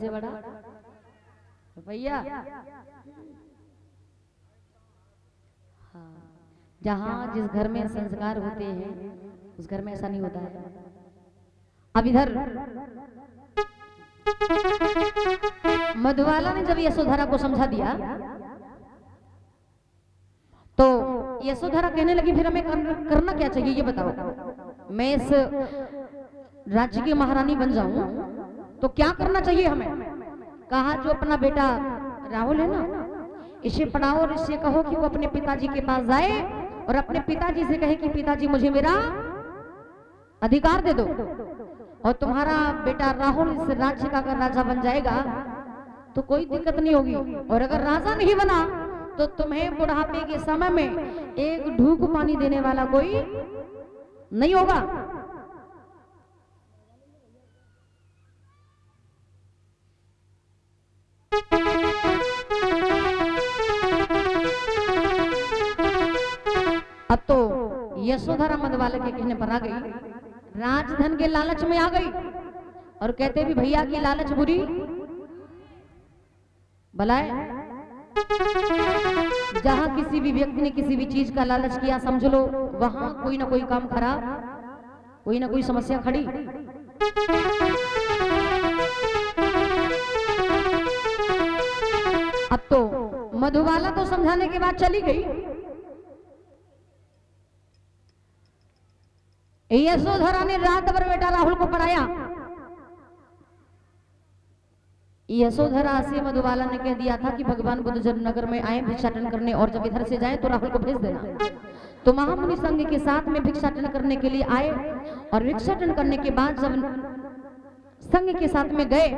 से बड़ा भैया। हाँ, जहाँ जिस घर में संस्कार होते हैं उस घर में ऐसा नहीं होता है। अब इधर मधुबाला ने जब यशोधरा को समझा दिया तो यशोधरा कहने लगी फिर हमें करना क्या चाहिए ये बताओ। मैं इस राज्य की महारानी बन जाऊं तो क्या करना चाहिए हमें। कहा जो अपना बेटा राहुल है ना, इसे पढ़ाओ और इससे कहो कि वो अपने पिताजी के पास जाए और अपने पिताजी से कहे कि पिताजी मुझे मेरा अधिकार दे दो। और तुम्हारा बेटा राहुल इस राज्य का अगर राजा बन जाएगा तो कोई दिक्कत नहीं होगी, और अगर राजा नहीं बना तो तुम्हें बुढ़ापे के समय में एक ढूक पानी देने वाला कोई नहीं होगा। अब तो यशोधरा मधुबाला के कहने पर आ गई, राजधन के लालच में आ गई और कहते भी भैया की लालच बुरी भलाए। जहां किसी भी व्यक्ति ने किसी भी चीज का लालच किया समझ लो वहां कोई ना कोई काम खराब, कोई ना कोई समस्या खड़ी। अब तो मधुबाला तो समझाने के बाद चली गई। यशोधरा ने रात भर बेटा राहुल को पढ़ाया। यशोधरा से मधुबाला ने कह दिया था कि भगवान बुद्ध जब नगर में आए भिक्षाटन करने और जब इधर से जाए तो राहुल को भेज देना। तो महामुनि संघ के साथ में भिक्षाटन करने के लिए आए और भिक्षाटन करने के बाद जब संघ के साथ में गए,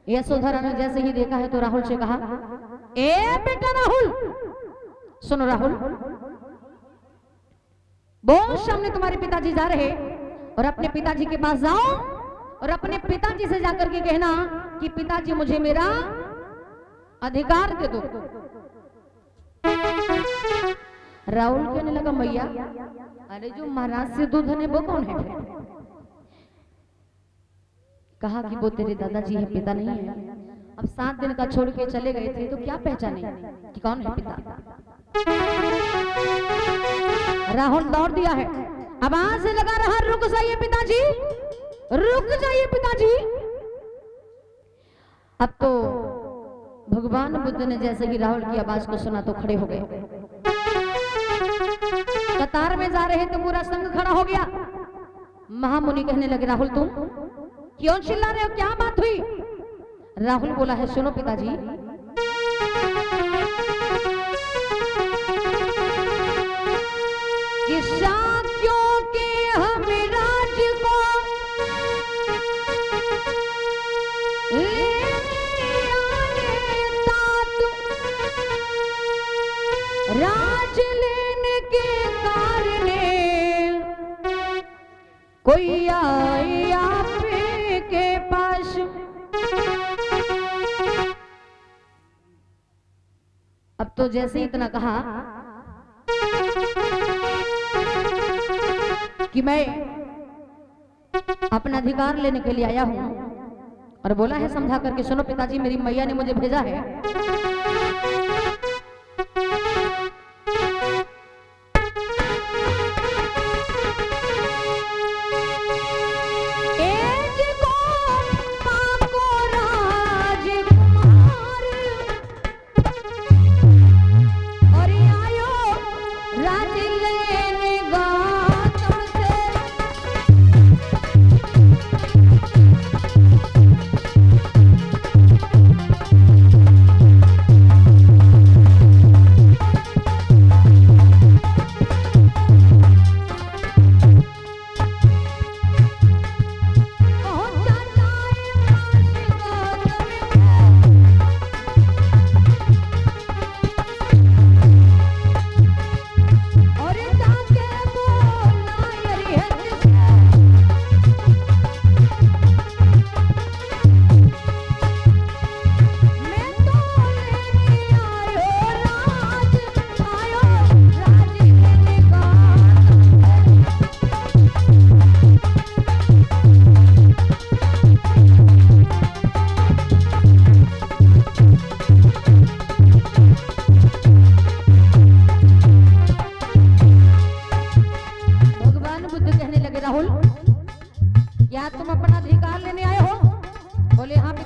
यशोधरा ने जैसे ही देखा है तो राहुल से कहा, ए बेटा राहुल सुनो राहुल, बहुत सामने तुम्हारे पिताजी जा रहे और अपने पिताजी के पास जाओ और अपने पिताजी से जाकर के कहना कि पिताजी मुझे मेरा अधिकार दे दो। राहुल कहने लगा मैया अरे जो महाराज से दूध है वो कौन है। कहा कि वो तेरे दादाजी है, पिता नहीं है। अब 7 दिन का छोड़ के चले गए थे तो क्या पहचाने कि कौन है पिता। राहुल दौड़ दिया है, आवाज लगा रहा रुक जाइए पिताजी, रुक जाइए पिताजी। अब तो भगवान बुद्ध ने जैसे ही राहुल की आवाज को सुना तो खड़े हो गए। कतार में जा रहे तो पूरा संघ खड़ा हो गया। महामुनि कहने लगे राहुल तुम क्यों चिल्ला रहे हो, क्या बात हुई। राहुल बोला है सुनो पिताजी, शाक्यों के हम राज को राज लेने के कारणे कोई आए आपके पास। अब तो जैसे ही इतना कहा कि मैं अपना अधिकार लेने के लिए आया हूं और बोला है समझा करके सुनो पिताजी मेरी मैया ने मुझे भेजा है।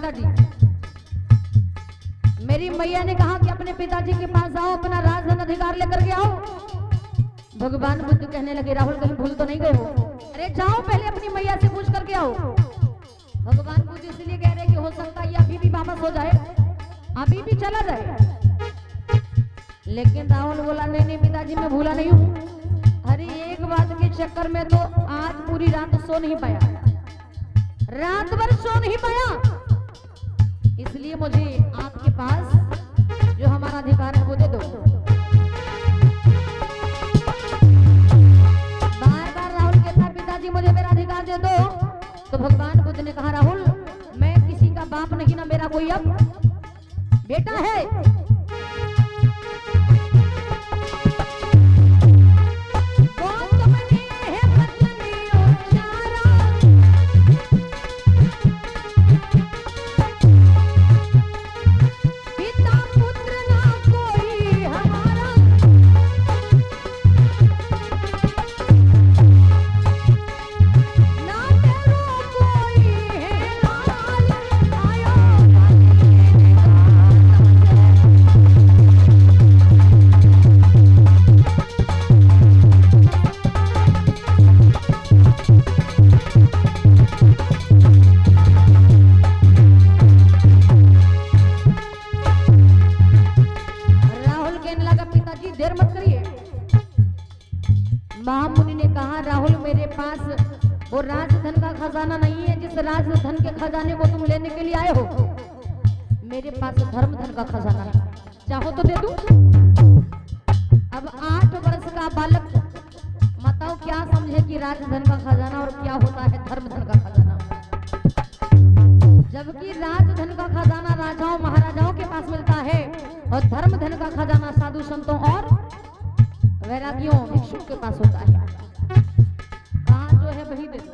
पिताजी। मेरी मैया ने कहा कि अपने पिताजी के पास आओ, अपना राजधन अधिकार लेकर के आओ। भगवान बुद्ध कहने लगे राहुल कहीं भूल तो नहीं गए हो? अरे जाओ पहले अपनी मैया से पूछ करके आओ। भगवान बुद्ध इसलिए कह रहे कि हो सकता है ये अभी भी वापस हो जाए, अभी भी चला जाए। लेकिन राहुल बोला नहीं नहीं पिताजी मैं भूला नहीं हूँ। अरे एक बात के चक्कर में तो आज पूरी रात सो नहीं पाया, रात भर सो नहीं पाया, इसलिए मुझे आपके पास जो हमारा अधिकार है वो दे दो। बार बार राहुल कहता पिताजी मुझे मेरा अधिकार दे दो। तो भगवान बुद्ध ने कहा राहुल मैं किसी का बाप नहीं ना, मेरा कोई अब बेटा है। महामुनि ने कहा राहुल मेरे पास वो राजधन का खजाना नहीं है जिस राजधन के खजाने को तुम लेने के लिए आए हो। मेरे पास धर्म धन का खजाना है, चाहो तो दे दूं। अब 8 वर्ष का बालक बताओ क्या समझे कि राजधन का खजाना और क्या होता है धर्म धन का खजाना। जबकि राजधन का खजाना राजाओं महाराजाओं के पास मिलता है और धर्म धन का खजाना साधु संतों और वैरागियों भिक्षुक के पास होता है। कहाँ जो है वही दे दो।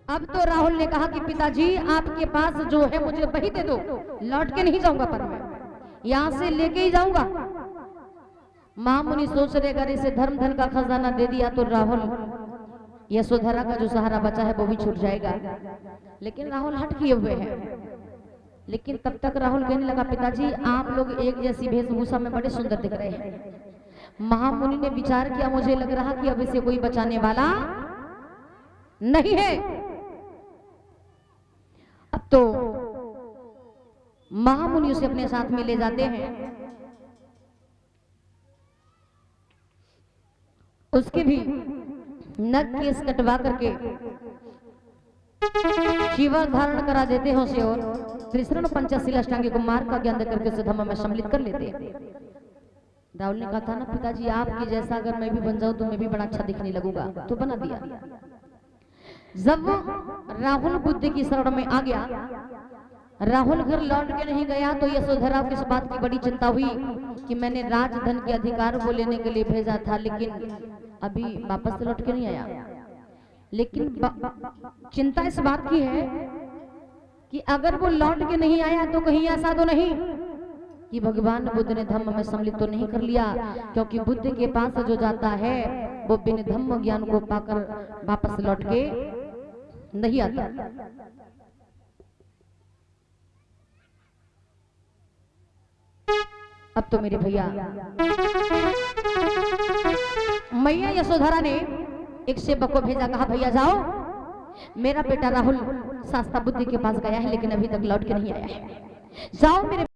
अब तो राहुल ने कहा कि पिताजी आपके पास जो है मुझे वही दे दो, लौट के नहीं जाऊंगा, पर मैं यहां से लेके ही जाऊंगा। महामुनि सोच रहे अगर इसे धर्म धन का खजाना दे दिया तो राहुल यशोधरा का जो सहारा बचा है वो भी छूट जाएगा। लेकिन राहुल हट किए हुए हैं। लेकिन तब तक राहुल कहने लगा पिताजी आप लोग एक जैसी वेशभूषा में बड़े सुंदर दिख रहे हैं। महामुनि ने विचार किया मुझे लग रहा कि अब इसे कोई बचाने वाला नहीं है। अब तो महामुनि उसे अपने साथ में ले जाते हैं। उसके भी नग केस कटवा करके शिवा धारण करा देते हैं उसे और त्रिशरण पंचशील अष्टांगी को मार का ज्ञान करके उसे धम्म में सम्मिलित कर लेते हैं। राहुल ने कहा था ना पिताजी आपकी जैसा अगर मैं भी बन जाऊं तो मैं भी बड़ा अच्छा दिखने लगूंगा, तो बना दिया। जब राहुल बुद्ध की शरण में आ गया, राहुल घर लौट के नहीं गया तो यशोधरा को इस बात की बड़ी चिंता हुई कि मैंने राजधन के अधिकार को लेने के लिए भेजा था लेकिन अभी वापस लौट के नहीं आया। लेकिन चिंता इस बात की है कि अगर वो लौट के नहीं आया तो कहीं ऐसा तो नहीं कि भगवान बुद्ध ने धम्म में सम्मिलित तो नहीं कर लिया, क्योंकि बुद्ध के पास जो जाता है वो बिन धम्म ज्ञान को पाकर वापस लौट के नहीं आता। अब तो मेरे भैया मैया यशोधरा ने एक सेवक को भेजा, कहा भैया जाओ मेरा बेटा राहुल शास्ता बुद्धि के पास गया है लेकिन अभी तक लौट के नहीं आया है, जाओ मेरे